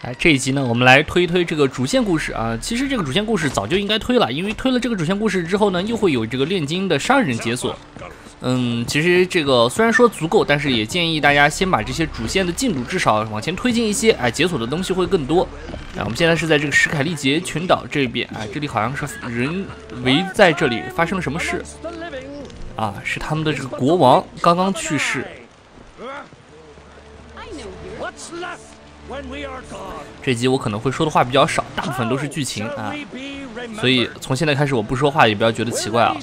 哎，这一集呢，我们来推一推这个主线故事啊。其实这个主线故事早就应该推了，因为推了这个主线故事之后呢，又会有这个炼金的商人解锁。其实这个虽然说足够，但是也建议大家先把这些主线的进度至少往前推进一些，哎，解锁的东西会更多。我们现在是在这个史凯利杰群岛这边，哎，这里好像是人围在这里，发生了什么事？啊，是他们的这个国王刚刚去世。这集我可能会说的话比较少，大部分都是剧情啊，所以从现在开始我不说话也不要觉得奇怪啊。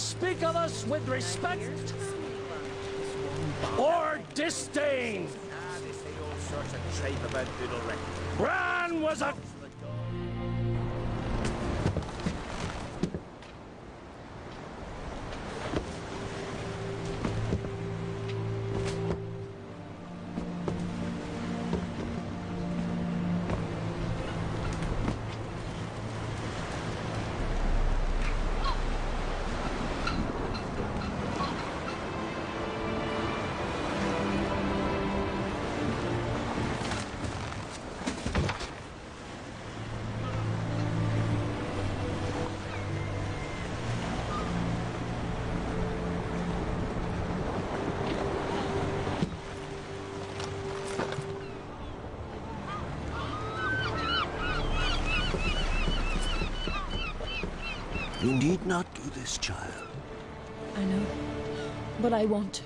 You need not do this, child. I know, but I want to.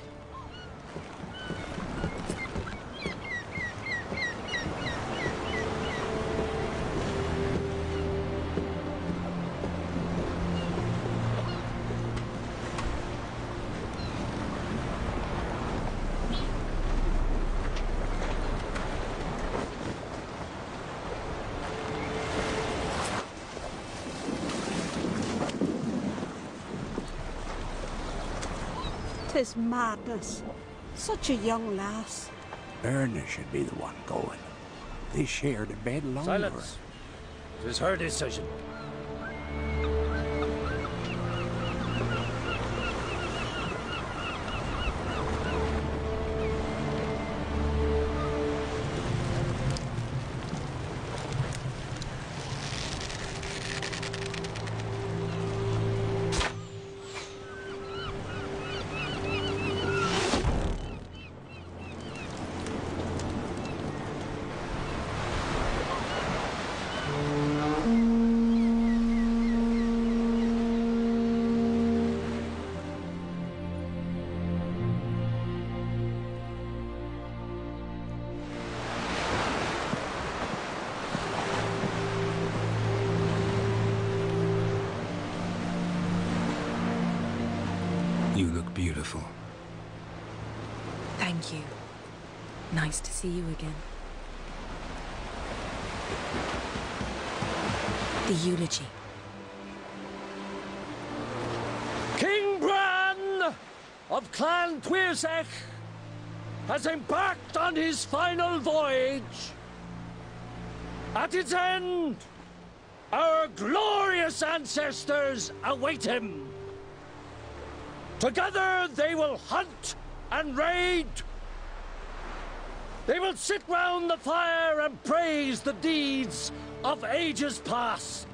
Tis madness. Such a young lass. Erna should be the one going. They shared a bed longer. Silence. It is her decision. You look beautiful. Thank you. Nice to see you again. The eulogy. King Bran of Clan Twirsech has embarked on his final voyage. At its end, our glorious ancestors await him. Together they will hunt and raid. They will sit round the fire and praise the deeds of ages past.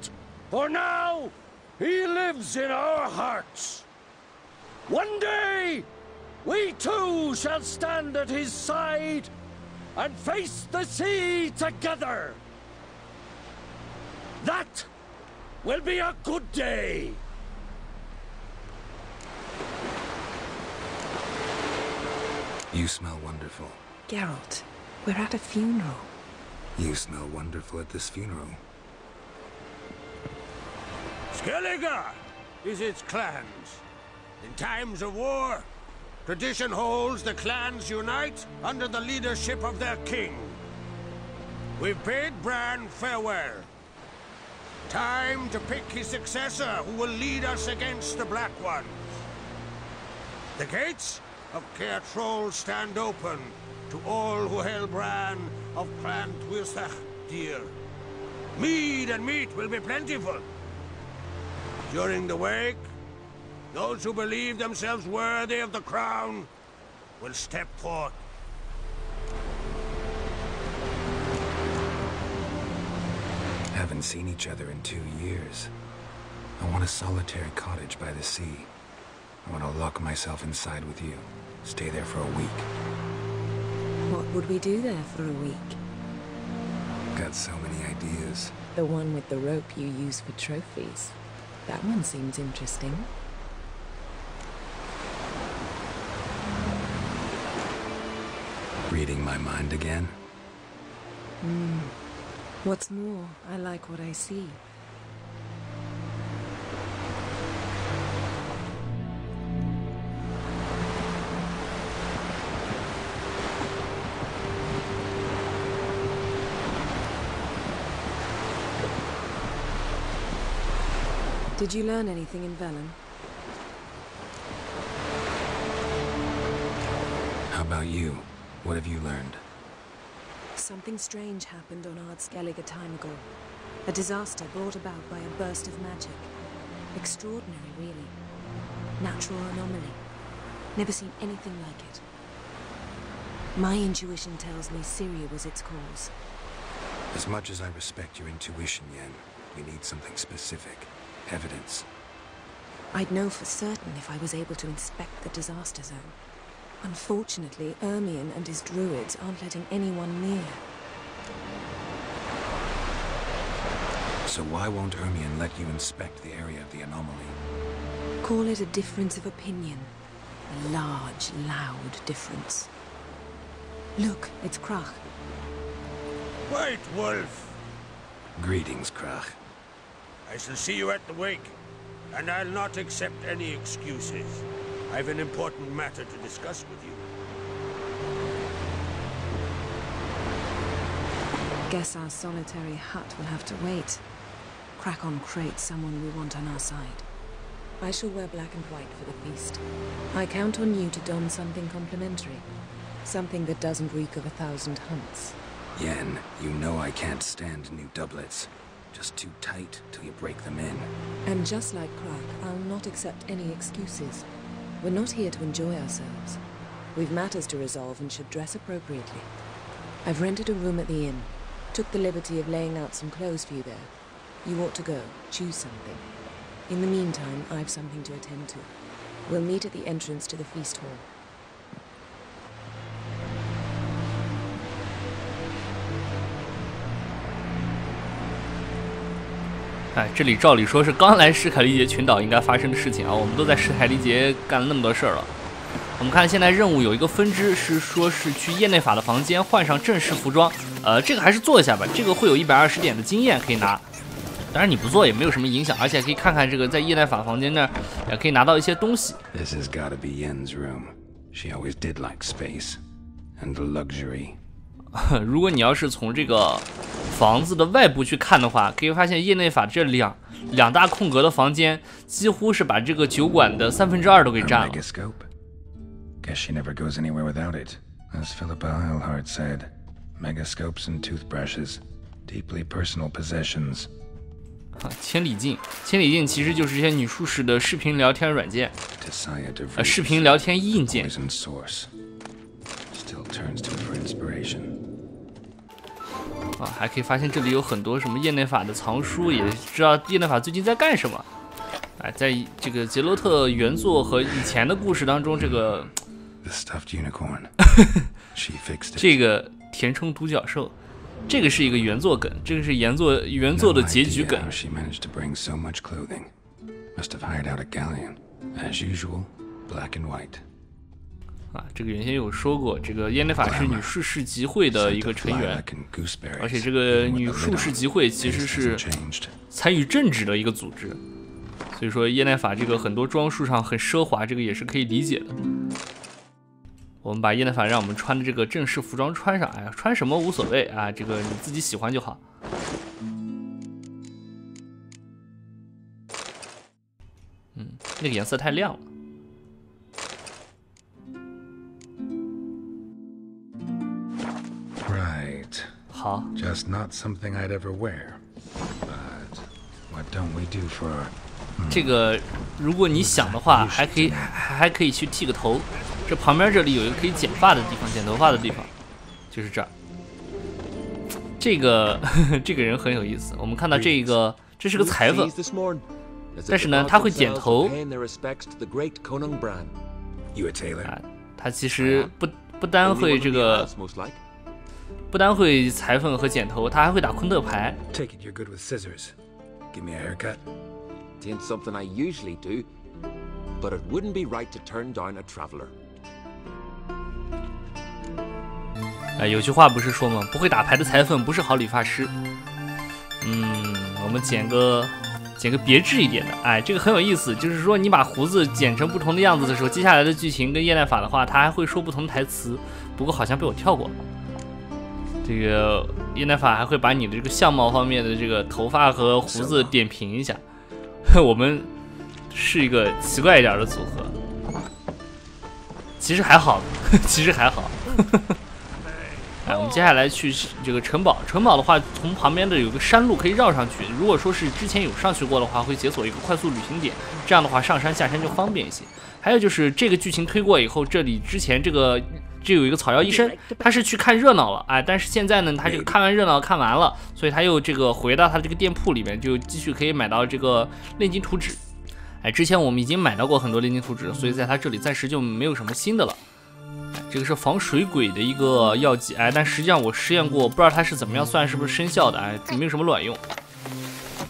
For now, he lives in our hearts. One day, we too shall stand at his side and face the sea together. That will be a good day. You smell wonderful. Geralt, we're at a funeral. You smell wonderful at this funeral. Skellige is its clans. In times of war, tradition holds the clans unite under the leadership of their king. We've bid Bran farewell. Time to pick his successor who will lead us against the Black Ones. The gates of Caer Troll stand open to all who held Bran of Clan Twirsech dear. Mead and meat will be plentiful. During the wake, those who believe themselves worthy of the crown will step forth. haven't seen each other in 2 years. I want a solitary cottage by the sea. I want to lock myself inside with you. Stay there for a week. What would we do there for a week? Got so many ideas. The one with the rope you use for trophies. That one seems interesting. Reading my mind again? What's more, I like what I see. Did you learn anything in Velen? How about you? What have you learned? Something strange happened on Ardskellig a time ago. A disaster brought about by a burst of magic. Extraordinary, really. Natural anomaly. Never seen anything like it. My intuition tells me Syria was its cause. As much as I respect your intuition, Yen, we need something specific. Evidence. I'd know for certain if I was able to inspect the disaster zone. Unfortunately, Ermion and his druids aren't letting anyone near. So why won't Ermion let you inspect the area of the anomaly? Call it a difference of opinion. A large, loud difference. Look, it's Krach. White Wolf! Greetings, Krach. I shall see you at the wake, and I'll not accept any excuses. I've an important matter to discuss with you. Guess our solitary hut will have to wait. Crack on crate someone we want on our side. I shall wear black and white for the feast. I count on you to don something complimentary. Something that doesn't reek of 1,000 hunts. Yen, you know I can't stand new doublets. Just too tight till you break them in. And just like Krach, I'll not accept any excuses. We're not here to enjoy ourselves. We've matters to resolve and should dress appropriately. I've rented a room at the inn. Took the liberty of laying out some clothes for you there. You ought to go. Choose something. In the meantime, I've something to attend to. We'll meet at the entrance to the feast hall. 哎，这里照理说是刚来史凯利杰群岛应该发生的事情啊，我们都在史凯利杰干了那么多事儿了。我们看现在任务有一个分支是说是去叶内法的房间换上正式服装，这个还是做一下吧，这个会有120点的经验可以拿。当然你不做也没有什么影响，而且可以看看这个在叶内法房间那儿也可以拿到一些东西。This has got to be Yen's room. She always did like space and luxury. 如果你要是从这个房子的外部去看的话，可以发现叶内法这两大空格的房间几乎是把这个酒馆的2/3都给占了。Guess she never goes anywhere without it. As Philippa Eilhart said, megascopes and toothbrushes, deeply personal possessions. 千里镜其实就是这些女术士的视频聊天软件，视频聊天硬件。Still turns to it for inspiration. 还可以发现这里有很多什么叶内法的藏书，也知道叶内法最近在干什么。在这个杰洛特原作和以前的故事当中，这个这个填充独角兽，这个是一个原作梗，这个是原作的结局梗。这个原先有说过，这个耶内法是女术士集会的一个成员，而且这个女术士集会其实是参与政治的一个组织，所以说耶内法这个很多装束上很奢华，这个也是可以理解的。我们把耶内法让我们穿的这个正式服装穿上，穿什么无所谓啊，这个你自己喜欢就好。那个颜色太亮了。好 ，Just not something I'd ever wear. But what don't we do for? 这个，如果你想的话，还可以去剃个头。这旁边这里有一个可以剪发的地方，剪头发的地方，就是这儿。这个这个人很有意思。我们看到这是个裁缝，但是呢，他会剪头。他其实不单会这个，不单会裁缝和剪头，他还会打昆特牌。Take it you're good with scissors. Give me a haircut. It ain't something I usually do, but it wouldn't be right to turn down a traveler. 有句话不是说吗？不会打牌的裁缝不是好理发师。我们剪个别致一点的。这个很有意思，就是说你把胡子剪成不同的样子的时候，接下来的剧情跟叶奈法的话，他还会说不同的台词。不过好像被我跳过了。这个叶奈法还会把你的这个相貌方面的这个头发和胡子点评一下。我们是一个奇怪一点的组合，其实还好，其实还好。我们接下来去这个城堡。城堡的话，从旁边的有个山路可以绕上去。如果说是之前有上去过的话，会解锁一个快速旅行点，这样的话上山下山就方便一些。还有就是这个剧情推过以后，这里之前这有一个草药医生，他是去看热闹了，但是现在呢，他这个看完热闹看完了，所以他又这个回到他这个店铺里面，就继续可以买到这个炼金图纸。之前我们已经买到过很多炼金图纸，所以在他这里暂时就没有什么新的了。这个是防水鬼的一个药剂，但实际上我试验过，不知道它是怎么样算是不是生效的，没有什么卵用。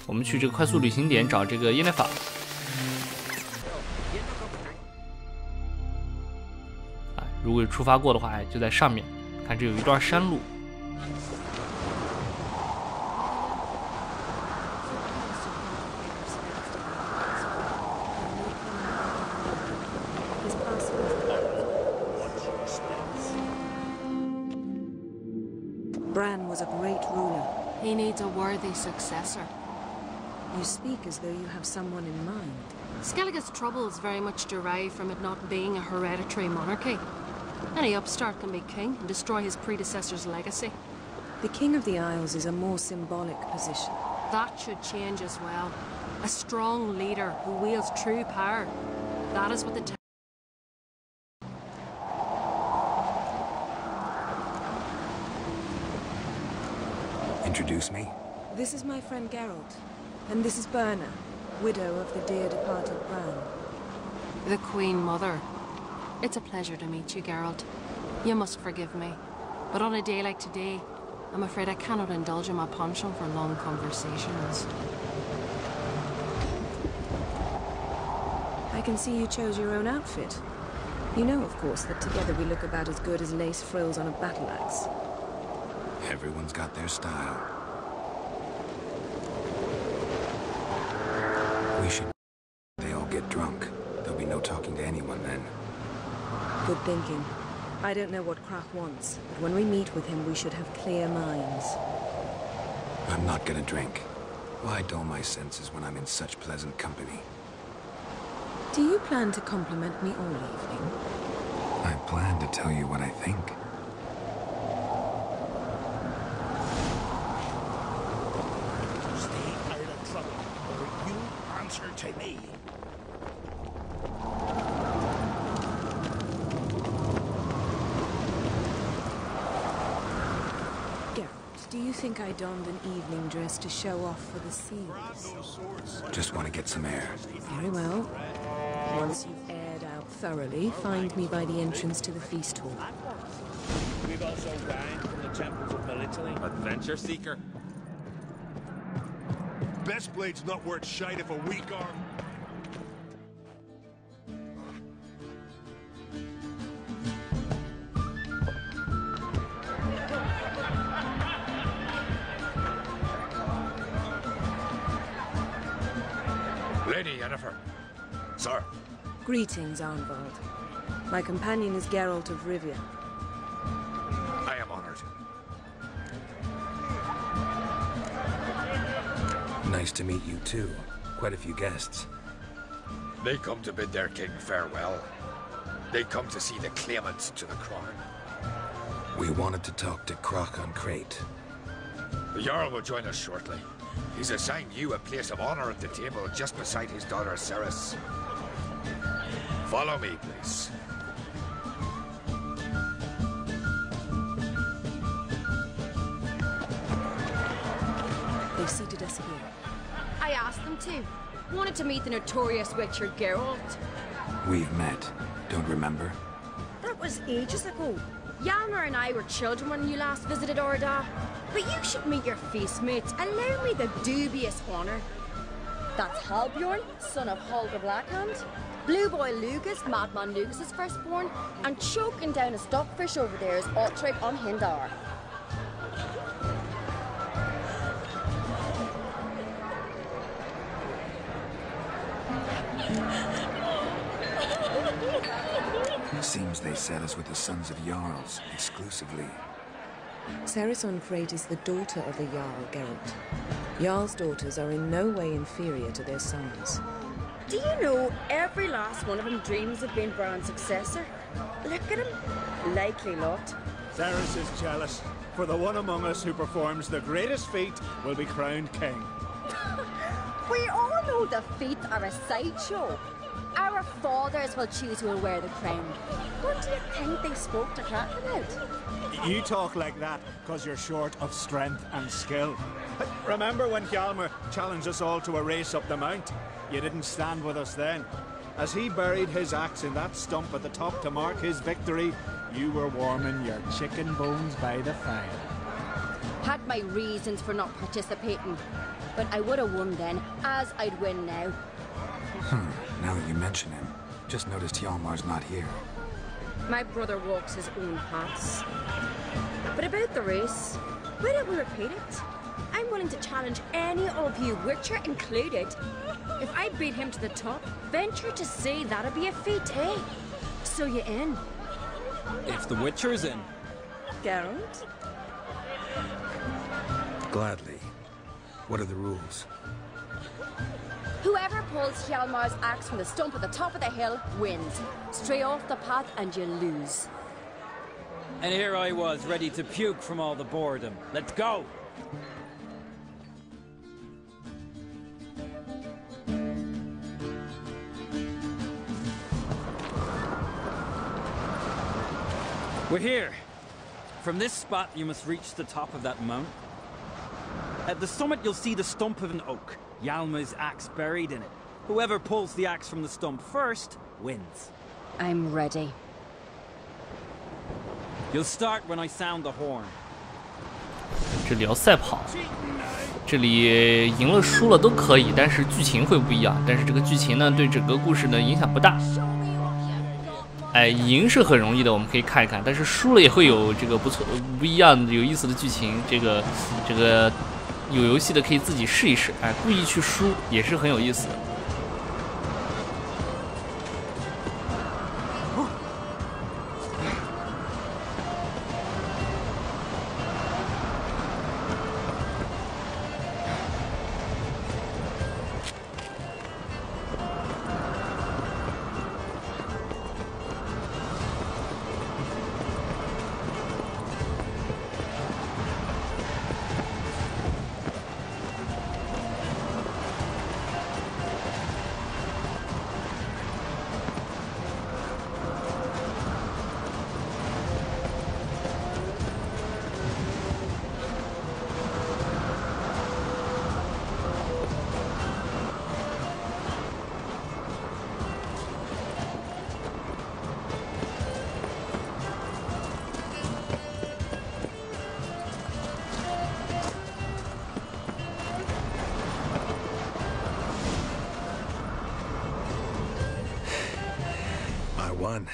我们去这个快速旅行点找这个耶奈法。如果有出发过的话，就在上面，看这有一段山路。Bran was a great ruler. He needs a worthy successor. You speak as though you have someone in mind. Skellige's troubles very much derive from it not being a hereditary monarchy. Any upstart can be king and destroy his predecessor's legacy. The King of the Isles is a more symbolic position. That should change as well. A strong leader who wields true power. That is what the Introduce me. This is my friend Geralt, and this is Berna, widow of the dear departed Bran. The Queen Mother. It's a pleasure to meet you, Geralt. You must forgive me, but on a day like today, I'm afraid I cannot indulge in my penchant for long conversations. I can see you chose your own outfit. You know, of course, that together we look about as good as lace frills on a battle axe. Everyone's got their style. We should... They all get drunk. There'll be no talking to anyone then. Good thinking. I don't know what Krach wants, but when we meet with him, we should have clear minds. I'm not gonna drink. Why dull my senses when I'm in such pleasant company? Do you plan to compliment me all evening? I plan to tell you what I think. Stay out of trouble, or you answer to me. Geralt, do you think I donned an evening dress to show off for the seals? Just want to get some air. Very well. Once you've aired out thoroughly, find me by the entrance to the feast hall. We've also dined from the temples of Melitele. Adventure seeker. Best blade's not worth shite if a weak arm. Lady Yennefer. Sir. Greetings, Arnvald. My companion is Geralt of Rivia. I am honored. Nice to meet you too. Quite a few guests. They come to bid their king farewell. They come to see the claimants to the crown. We wanted to talk to Krach on Crate. The Jarl will join us shortly. He's assigned you a place of honor at the table just beside his daughter Ceres. Follow me, please. They seated us here. I asked them to. Wanted to meet the notorious Witcher Geralt. We've met. Don't remember? That was ages ago. Yalmer and I were children when you last visited Orda. But you should meet your face mates. Allow me the dubious honour. That's Halbjorn, son of Holger Blackhand. Blue Boy Lugas, Madman Lugas' firstborn. And choking down a stockfish over there is Ottrig on Hindar. Seems they set us with the sons of Jarls, exclusively. Cerison Crate is the daughter of the Jarl, Geralt. Jarl's daughters are in no way inferior to their sons. Do you know every last one of them dreams of being Bran's successor? Look at him. Likely lot. Cerys is jealous, for the one among us who performs the greatest feat will be crowned king. We all know the feet are a sideshow. Our fathers will choose who will wear the crown. What do you think they spoke to Crack about? You talk like that because you're short of strength and skill. Remember when Hjalmar challenged us all to a race up the mount? You didn't stand with us then. As he buried his axe in that stump at the top to mark his victory, you were warming your chicken bones by the fire. Had my reasons for not participating, but I would have won then, as I'd win now. Now that you mention him, just noticed Hjalmar's not here. My brother walks his own paths. But about the race, why don't we repeat it? I'm willing to challenge any of you, Witcher included. If I beat him to the top, venture to say that'd be a feat, eh? So you in? If the Witcher's in. Geralt? Gladly. What are the rules? Whoever pulls Hjalmar's axe from the stump at the top of the hill wins. Stray off the path and you lose. And here I was, ready to puke from all the boredom. Let's go! We're here. From this spot, you must reach the top of that mount. At the summit, you'll see the stump of an oak. Hjalmar's axe buried in it. Whoever pulls the axe from the stump first wins. I'm ready. You'll start when I sound the horn. 这里要赛跑，这里赢了输了都可以，但是剧情会不一样。但是这个剧情呢，对整个故事呢影响不大。哎，赢是很容易的，我们可以看一看，但是输了也会有这个不一样的有意思的剧情。这个有游戏的可以自己试一试，哎，故意去输也是很有意思的。Won,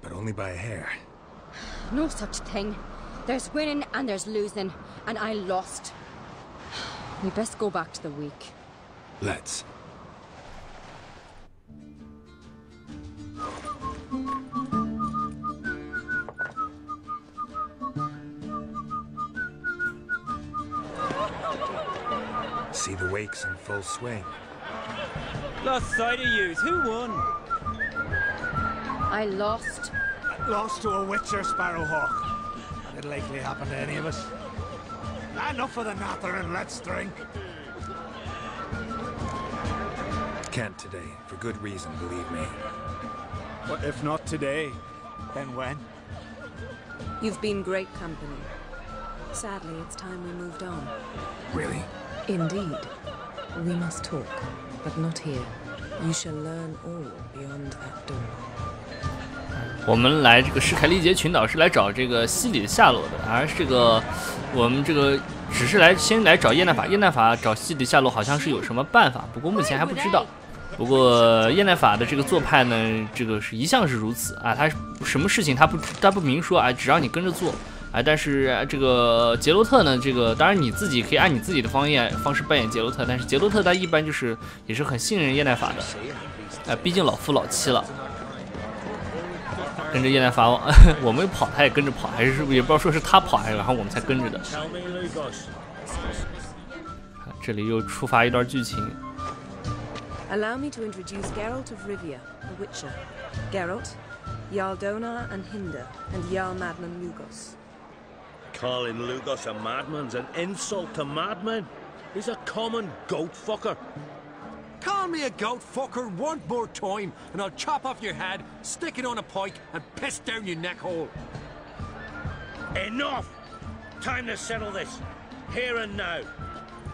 but only by a hair. No such thing. There's winning and there's losing, and I lost. We best go back to the week. Let's. See the wakes in full swing. Lost sight of yous. Who won? I lost. Lost to a Witcher Sparrowhawk. It'll likely happen to any of us. Enough of the natter and let's drink. Can't today, for good reason, believe me. But if not today, then when? You've been great company. Sadly, it's time we moved on. Really? Indeed. We must talk, but not here. You shall learn all beyond that door. 我们来这个史凯利杰群岛是来找这个西里的下落的，而这个我们这个只是先来找叶奈法。叶奈法找西里下落好像是有什么办法，不过目前还不知道。不过叶奈法的这个做派呢，这个是一向是如此啊，他什么事情他不明说啊，只让你跟着做。但是这个杰洛特呢，这个当然你自己可以按你自己的方式扮演杰洛特，但是杰洛特他一般也是很信任叶奈法的，毕竟老夫老妻了，跟着叶奈法我们跑他也跟着跑，还是也不知道说是他跑还是然后我们才跟着的。这里又触发一段剧情。Allow me to introduce Geralt of Rivia, the Witcher. Geralt, Jarl Donar and Hinder, and Jarl Madman Lugos. Calling Lugos a madman's an insult to madmen. He's a common goat fucker. Call me a goat fucker one more time, and I'll chop off your head, stick it on a pike, and piss down your neck hole. Enough! Time to settle this. Here and now.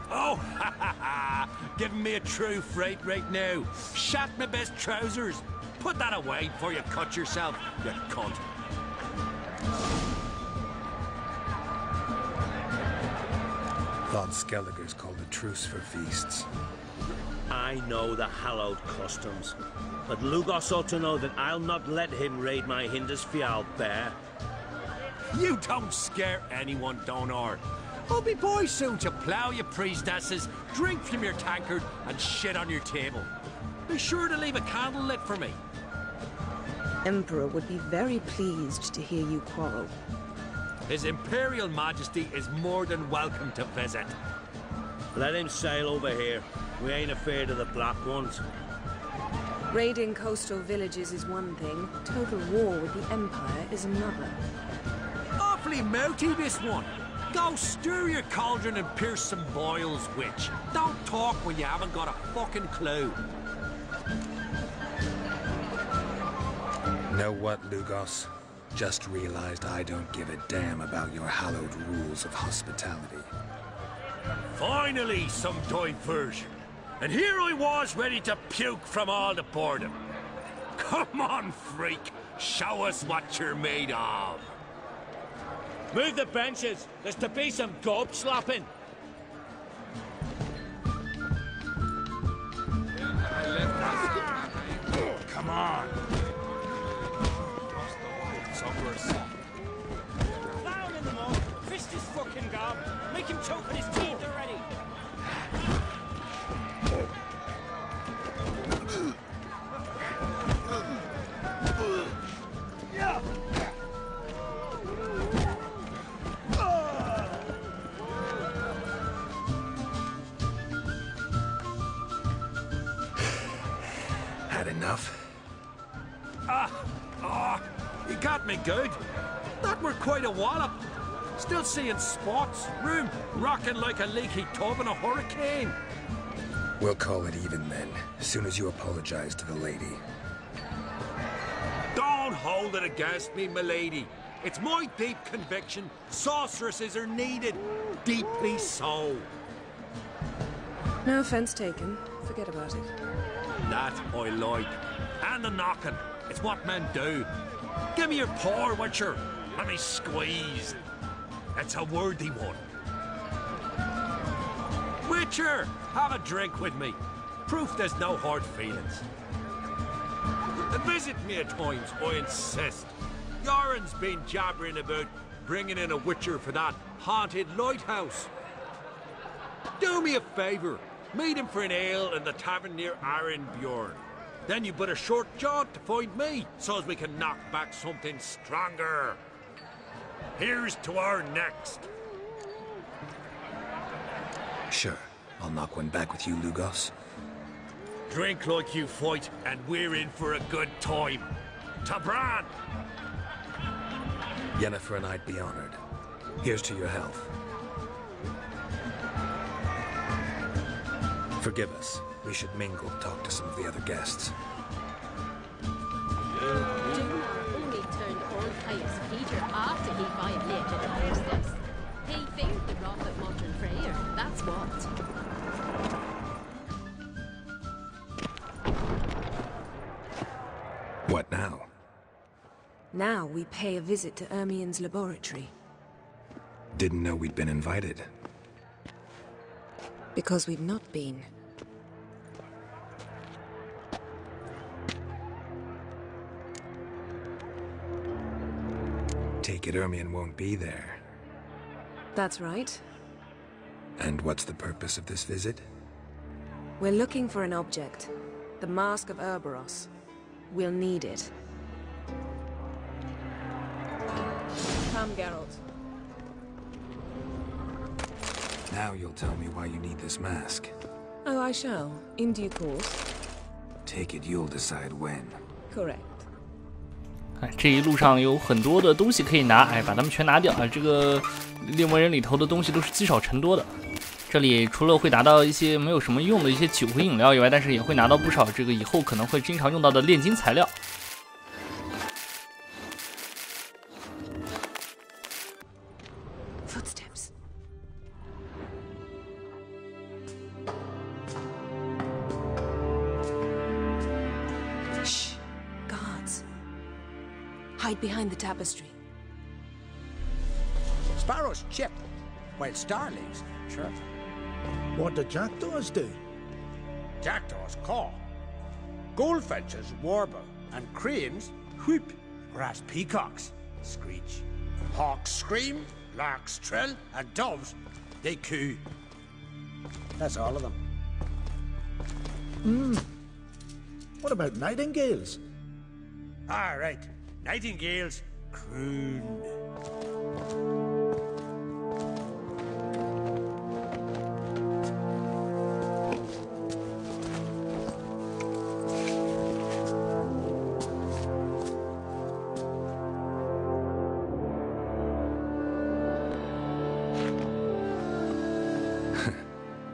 Oh, ha ha ha! Giving me a true fright right now. Shat my best trousers. Put that away before you cut yourself, you cunt. Thought Skelliger's called a truce for feasts. I know the hallowed customs, but Lugos ought to know that I'll not let him raid my Hindisfial bear. You don't scare anyone, Donar. I'll be boys soon to plough your priestesses, drink from your tankard, and shit on your table. Be sure to leave a candle lit for me. Emperor would be very pleased to hear you quarrel. His Imperial Majesty is more than welcome to visit. Let him sail over here. We ain't afraid of the Black Ones. Raiding coastal villages is one thing. Total war with the Empire is another. Awfully mouthy, this one. Go stir your cauldron and pierce some boils, witch. Don't talk when you haven't got a fucking clue. Know what, Lugos? Just realized I don't give a damn about your hallowed rules of hospitality. Finally, some diversion. And here I was ready to puke from all the boredom. Come on, freak. Show us what you're made of. Move the benches. There's to be some gob slapping. Come on. Down in the mud. Fist his fucking gob. Make him choke on his teeth already. Had enough? You got me good. That were quite a wallop. Still seeing spots, room rocking like a leaky tub in a hurricane. We'll call it even then, as soon as you apologize to the lady. Don't hold it against me, milady. It's my deep conviction sorceresses are needed. Deeply so. No offense taken. Forget about it. That I like. And the knocking. It's what men do. Give me your paw, Witcher. Let me squeeze. It's a worthy one. Witcher, have a drink with me. Proof there's no hard feelings. And visit me at times, I insist. Yoren's been jabbering about bringing in a Witcher for that haunted lighthouse. Do me a favour. Meet him for an ale in the tavern near Arenbjorn. Then you but a short jaunt to find me, so as we can knock back something stronger. Here's to our next. Sure, I'll knock one back with you, Lugos. Drink like you fight, and we're in for a good time. To Bran! Yennefer and I'd be honored. Here's to your health. Forgive us. We should mingle and talk to some of the other guests. Donar only turned on Pious Peter after he violated the priestess. He feared the wrath of modern Freyr, that's what. Now we pay a visit to Ermien's laboratory. Didn't know we'd been invited. Because we've not been. Take it Ermien won't be there. That's right. And what's the purpose of this visit? We're looking for an object. The Mask of Ouroboros. We'll need it. Come, Geralt. Now you'll tell me why you need this mask. Oh, I shall. In due course. Take it you'll decide when. Correct. 哎，这一路上有很多的东西可以拿，哎，把它们全拿掉啊！这个猎魔人里头的东西都是积少成多的。这里除了会拿到一些没有什么用的一些酒和饮料以外，但是也会拿到不少这个以后可能会经常用到的炼金材料。Footsteps. Shh. Guards. Hide behind the tapestry. Sparrows chip, while starlings chirp. What do jackdaws do? Jackdaws caw. Goldfinches warble, and cranes whoop. Whereas peacocks screech. Hawks scream, larks trill, and doves, they coo. That's all of them. What about nightingales? Ah, right. Nightingales croon.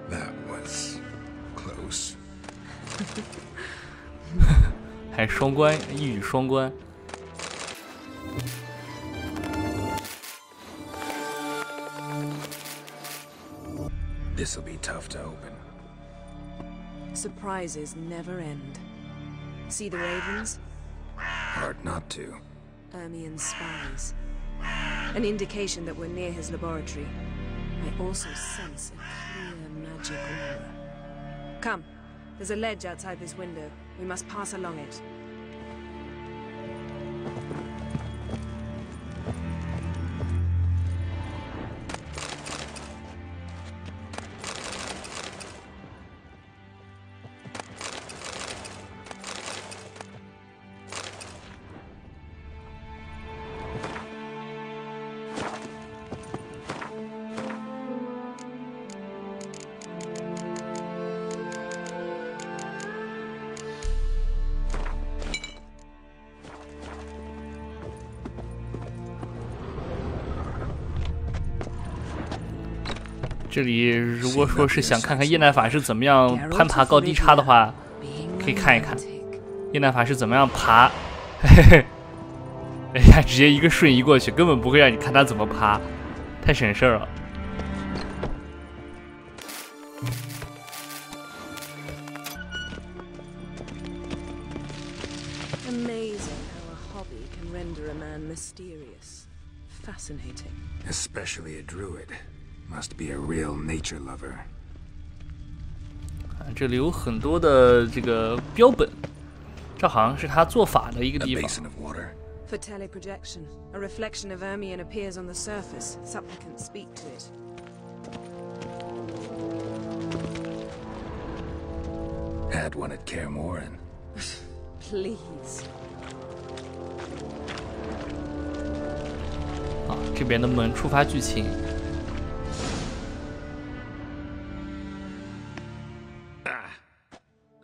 That was close. 还双关，一语双关。This'll be tough to open. Surprises never end. See the ravens? Hard not to. Ermien's spies. An indication that we're near his laboratory. I also sense a clear magic aura. Come, there's a ledge outside this window. We must pass along it.这里如果说是想看看叶奈法是怎么样攀爬高低差的话，可以看一看叶奈法是怎么样爬。嘿嘿，人家直接一个瞬移过去，根本不会让你看他怎么爬，太省事儿了。Amazing how a hobby can render a man mysterious. Fascinating. Especially a druid. Must be a real nature lover. 这里有很多的这个标本，这好像是他做法的一个地方。 For teleprojection, a reflection of Ermien appears on the surface. Supplicants speak to it. Had one at Kaer Please. 啊，这边的门触发剧情。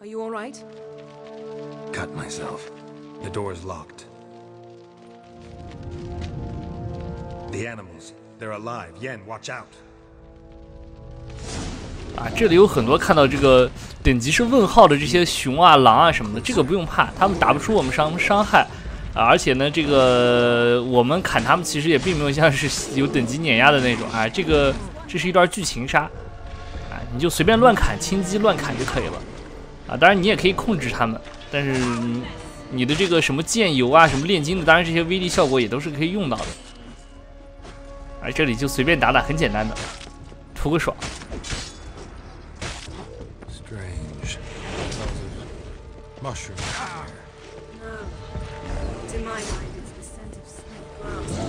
Are you all right? Cut myself. The door's locked. The animals, they're alive. Yen, watch out. 啊，这里有很多看到这个等级是问号的这些熊啊、狼啊什么的，这个不用怕，他们打不出我们伤害啊。而且呢，这个我们砍他们其实也并没有像是有等级碾压的那种啊。这是一段剧情杀啊，你就随便乱砍、轻击乱砍就可以了。 啊，当然你也可以控制他们，但是你的这个什么剑油啊，什么炼金的，当然这些威力效果也都是可以用到的。而这里就随便打打，很简单的，图个爽。Strange. Mushroom. No. To my mind, it's the scent of sweet grass.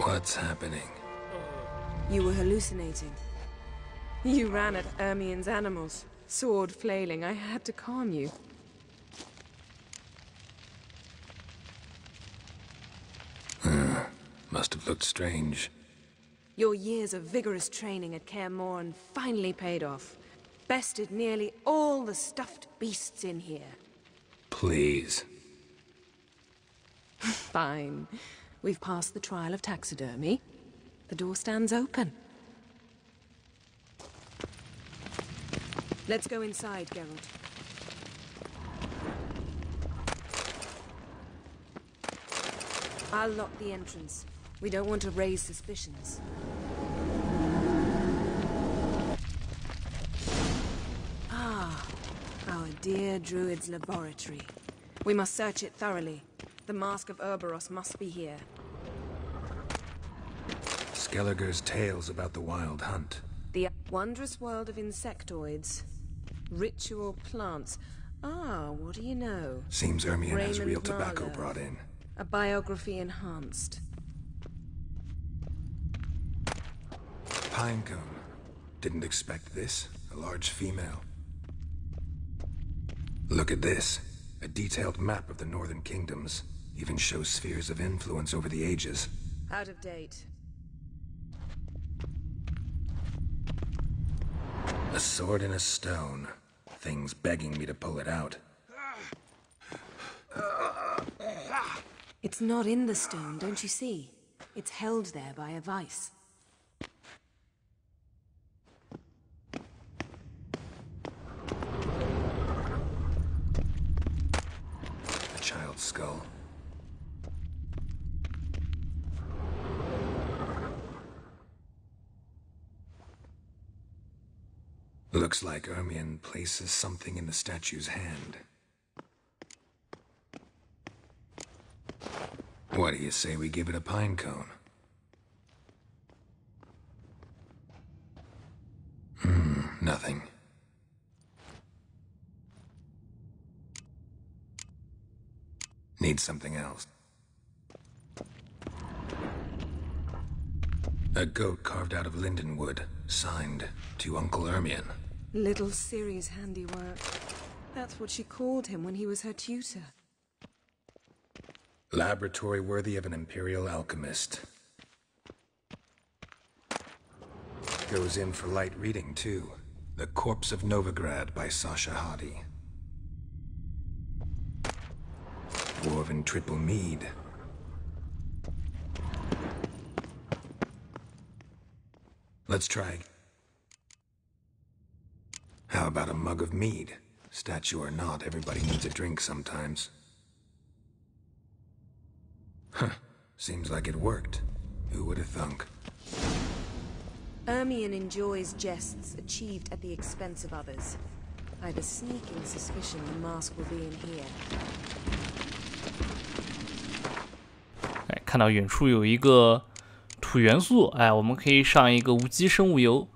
What's happening? You were hallucinating. You ran at Ermien's animals, sword flailing. I had to calm you. Must have looked strange. Your years of vigorous training at Kaer Morhen finally paid off. Bested nearly all the stuffed beasts in here. Please. Fine. We've passed the trial of taxidermy. The door stands open. Let's go inside, Geralt. I'll lock the entrance. We don't want to raise suspicions. Ah, our dear druid's laboratory. We must search it thoroughly. The Mask of Ouroboros must be here. Skelliger's tales about the wild hunt. The wondrous world of insectoids. Ritual plants. Ah, what do you know? Seems Ermien has Raymond real tobacco Marlowe. brought in. A biography enhanced. Pinecone. Didn't expect this. A large female. Look at this. A detailed map of the northern kingdoms. Even shows spheres of influence over the ages. Out of date. A sword in a stone. Thing's begging me to pull it out. It's not in the stone, don't you see? It's held there by a vice. A child's skull. Looks like Ermien places something in the statue's hand. What do you say we give it a pine cone? Nothing. Need something else. A goat carved out of linden wood, signed to Uncle Ermien. Little Ciri's handiwork. That's what she called him when he was her tutor. Laboratory worthy of an imperial alchemist. Goes in for light reading, too. The Corpse of Novigrad by Sasha Hadi. Dwarven triple mead. Let's try. How about a mug of mead? Statue or not, everybody needs a drink sometimes. Huh. Seems like it worked. Who would have thunk? Ermion enjoys jests achieved at the expense of others. I have a sneaking suspicion the mask will be in here. 哎，看到远处有一个土元素，哎，我们可以上一个无机生物油，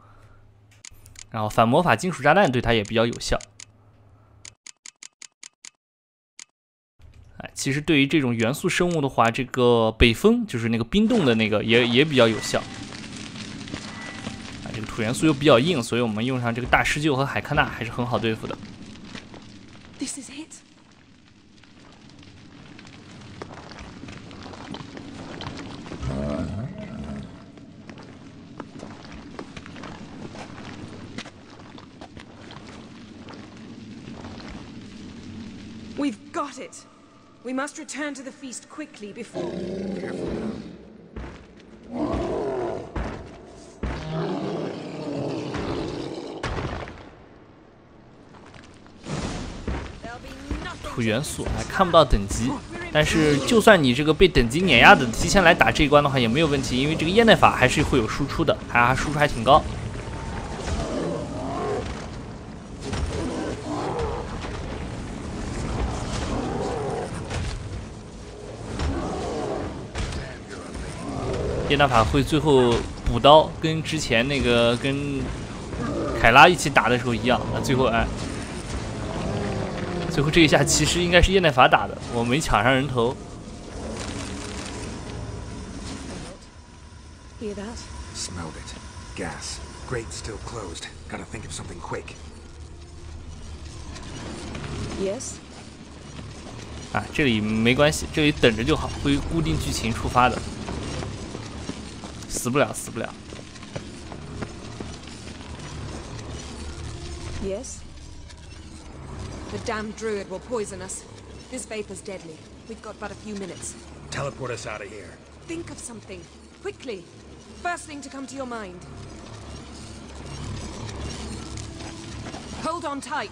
然后反魔法金属炸弹对它也比较有效。哎，其实对于这种元素生物的话，这个北风就是那个冰冻的那个也比较有效。啊，这个土元素又比较硬，所以我们用上这个大施救和海康纳还是很好对付的。This is it. We've got it. We must return to the feast quickly before. Careful now. There'll be nothing. 土元素还看不到等级，但是就算你这个被等级碾压的，提前来打这一关的话也没有问题，因为这个业耐法还是会有输出的，还输出还挺高。业耐法会最后补刀，跟之前那个跟凯拉一起打的时候一样。那最后哎，最后这一下其实应该是业耐法打的，我没抢上人头。Hear that? Smelled it. Gas. Grate still closed. Gotta think of something quick. Yes. 啊，这里没关系，这里等着就好，会固定剧情触发的。死不了，死不了。Yes? The damned druid will poison us. This vapor's deadly. We've got but a few minutes. Teleport us out of here. Think of something. Quickly. First thing to come to your mind. Hold on tight.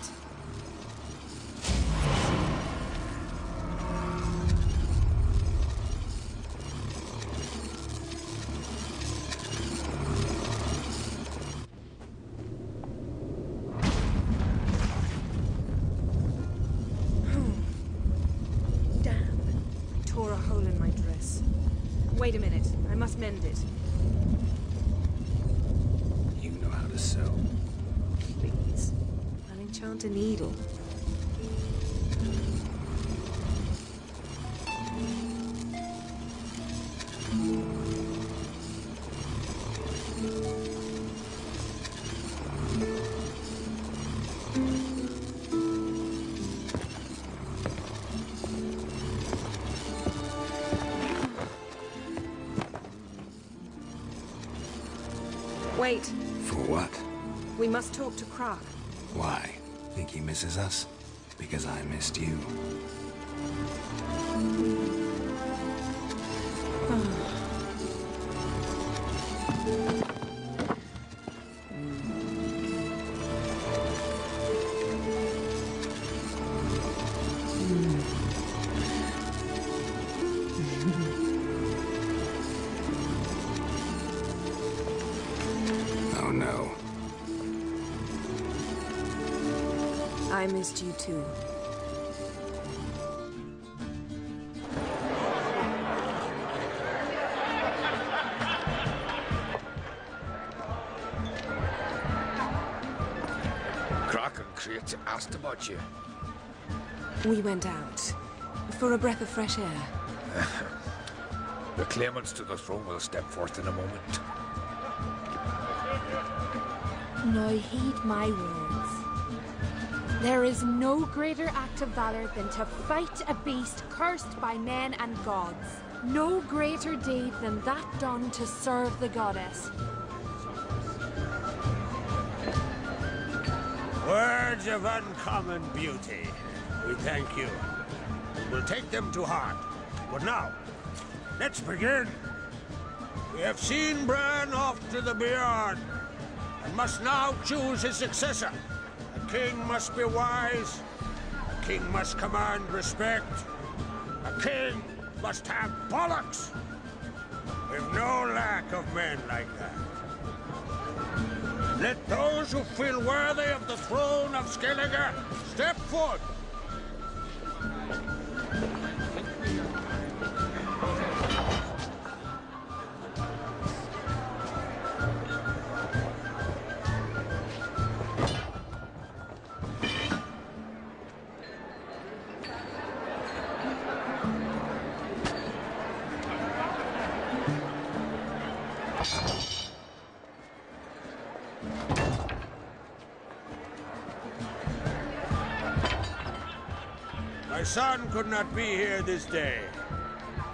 Wait a minute. I must mend it. You know how to sew. Please. I'll enchant a needle. Wait. For what? We must talk to Krak. Why? Think he misses us? Because I missed you. Oh no. I missed you too. Kraken creates asked about you. We went out for a breath of fresh air. The claimants to the throne will step forth in a moment. Now heed my words. There is no greater act of valor than to fight a beast cursed by men and gods. No greater deed than that done to serve the goddess. Words of uncommon beauty. We thank you. We'll take them to heart. But now, let's begin. We have seen Bran off to the beyond, and must now choose his successor. A king must be wise. A king must command respect. A king must have bollocks. We've no lack of men like that. Let those who feel worthy of the throne of Skellige step forth. My son could not be here this day.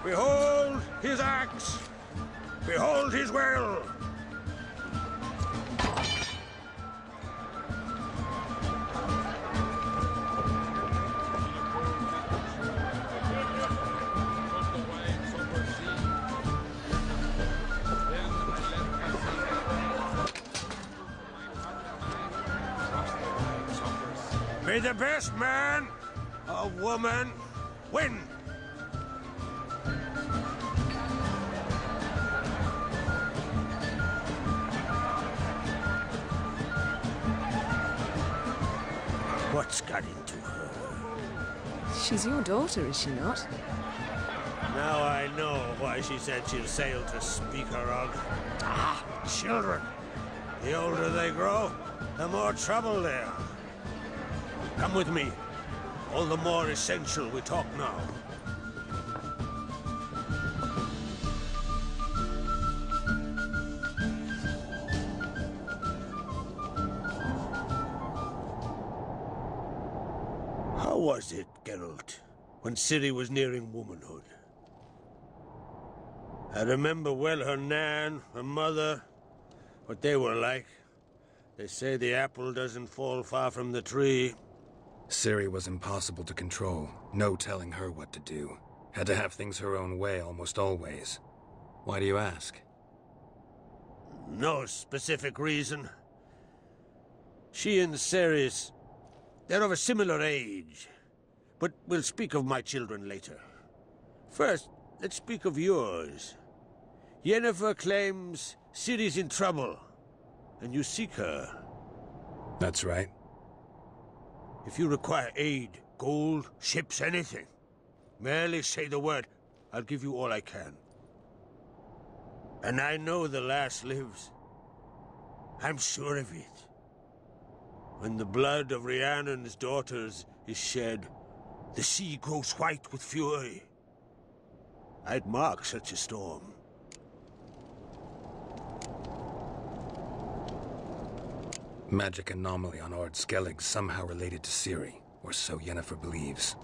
Behold his axe. Behold his will. May the best man or woman win. What's got into her? She's your daughter, is she not? Now I know why she said she'll sail to Speakerog. Ah, children. The older they grow, the more trouble they are. Come with me. All the more essential we talk now. How was it, Geralt, when Ciri was nearing womanhood? I remember well her nan, her mother, what they were like. They say the apple doesn't fall far from the tree. Ciri was impossible to control. No telling her what to do. Had to have things her own way almost always. Why do you ask? No specific reason. She and Ceres, they're of a similar age. But we'll speak of my children later. First, let's speak of yours. Yennefer claims Ciri's in trouble, and you seek her. That's right. If you require aid, gold, ships, anything, merely say the word. I'll give you all I can. And I know the lass lives. I'm sure of it. When the blood of Rhiannon's daughters is shed, the sea grows white with fury. I'd mark such a storm. Magic anomaly on Ord Skellig somehow related to Ciri, or so Yennefer believes.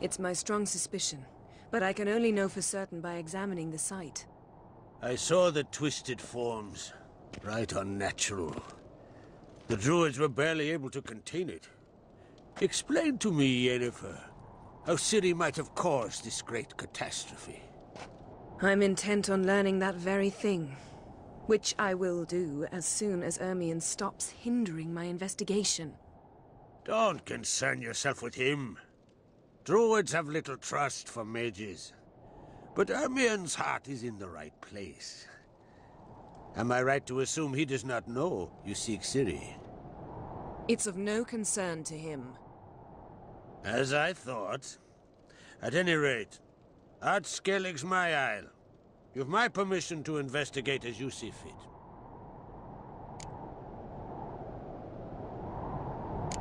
It's my strong suspicion, but I can only know for certain by examining the site. I saw the twisted forms. Right unnatural. The druids were barely able to contain it. Explain to me, Yennefer, how Ciri might have caused this great catastrophe. I'm intent on learning that very thing. Which I will do as soon as Ermion stops hindering my investigation. Don't concern yourself with him. Druids have little trust for mages. But Ermion's heart is in the right place. Am I right to assume he does not know you seek Ciri? It's of no concern to him. As I thought. At any rate, Ard Skellig's my isle. You've my permission to investigate as you see fit.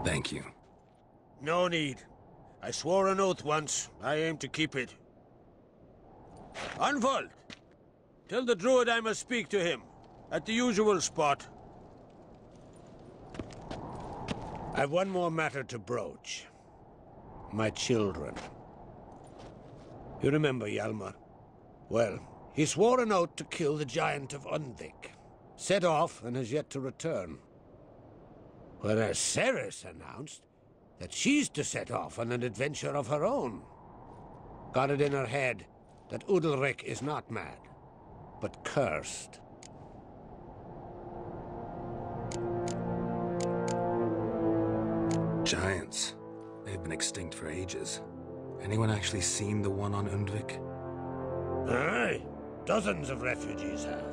Thank you. No need. I swore an oath once. I aim to keep it. Unfold! Tell the druid I must speak to him. At the usual spot. I've one more matter to broach. My children. You remember Hjalmar? Well, he swore an oath to kill the giant of Undvik. Set off and has yet to return. Whereas Ceres announced that she's to set off on an adventure of her own. Got it in her head that Udalric is not mad, but cursed. Giants. They've been extinct for ages. Anyone actually seen the one on Undvik? Aye. Dozens of refugees have.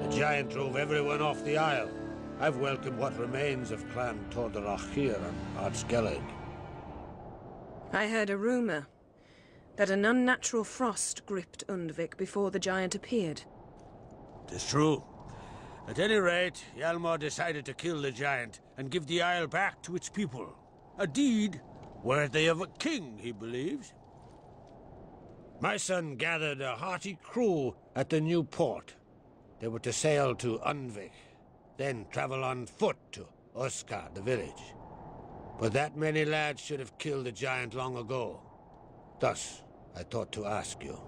The giant drove everyone off the isle. I've welcomed what remains of Clan Tordarach here on Ardskellig. I heard a rumor that an unnatural frost gripped Undvik before the giant appeared. 'Tis true. At any rate, Hjalmar decided to kill the giant and give the isle back to its people. A deed worthy of a king, he believes. My son gathered a hearty crew at the new port. They were to sail to Undvik, then travel on foot to Oskar, the village. But that many lads should have killed the giant long ago. Thus, I thought to ask you.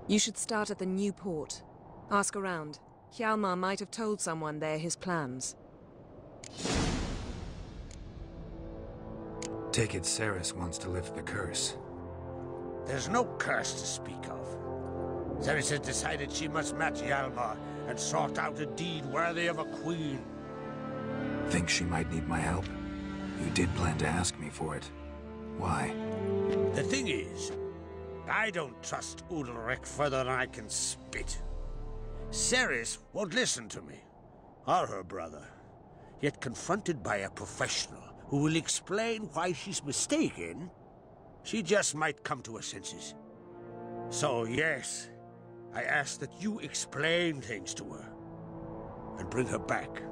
You should start at the new port. Ask around. Hjalmar might have told someone there his plans. Take it Ceres wants to lift the curse. There's no curse to speak of. Ceres has decided she must match Hjalmar and sort out a deed worthy of a queen. Think she might need my help? You did plan to ask me for it. Why? The thing is, I don't trust Udalric further than I can spit. Ceres won't listen to me, or her brother. Yet confronted by a professional who will explain why she's mistaken, she just might come to her senses. So yes, I ask that you explain things to her and bring her back.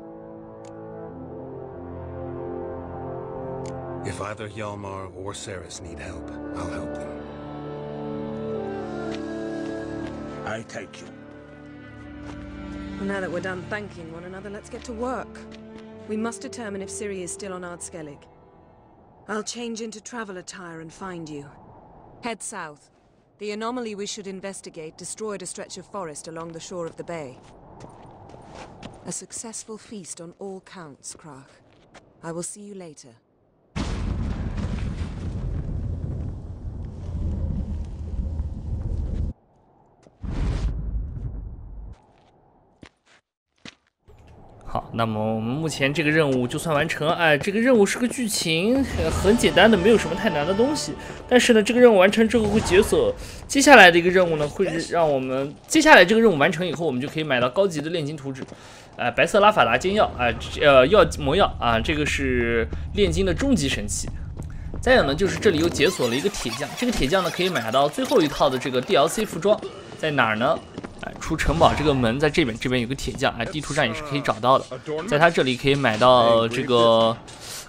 If either Hjalmar or Ceres need help, I'll help them. I thank you. Well, now that we're done thanking one another, let's get to work. We must determine if Ciri is still on Ardskellig. I'll change into travel attire and find you. Head south. The anomaly we should investigate destroyed a stretch of forest along the shore of the bay. A successful feast on all counts, Krach. I will see you later.好，那么我们目前这个任务就算完成。哎，这个任务是个剧情，很简单的，没有什么太难的东西。但是呢，这个任务完成之后会解锁接下来的一个任务呢，会让我们接下来这个任务完成以后，我们就可以买到高级的炼金图纸，白色拉法达尖药，魔药啊，这个是炼金的终极神器。再有呢，就是这里又解锁了一个铁匠，这个铁匠呢可以买到最后一套的这个 DLC 服装，在哪儿呢？出城堡这个门在这边，这边有个铁匠，地图上也是可以找到的。在他这里可以买到这个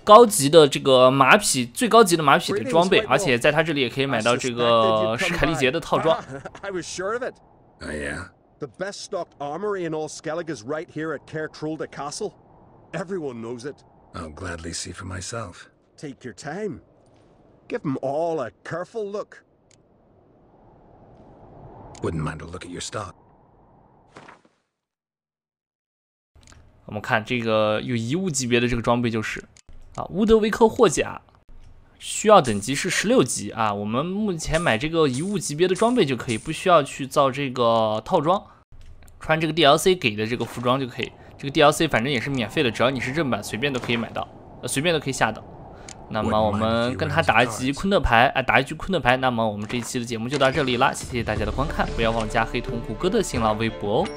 高级的这个马匹，最高级的马匹的装备，而且在他这里也可以买到这个史凯利杰的套装。I was sure of it. Oh yeah. The best stocked armory in all Skellig is right here at Caer Trolda Castle. Everyone knows it. I'll gladly see for myself. Take your time. Give them all a careful look. Wouldn't mind a look at your stock. 我们看这个有遗物级别的这个装备就是乌德维克霍甲，需要等级是16级啊。我们目前买这个遗物级别的装备就可以，不需要去造这个套装，穿这个 DLC 给的这个服装就可以。这个 DLC 反正也是免费的，只要你是正版，随便都可以买到，随便都可以下到。那么我们跟他打一局昆特牌，打一局昆特牌。那么我们这一期的节目就到这里啦，谢谢大家的观看，不要忘了加黑瞳谷歌的新浪微博哦。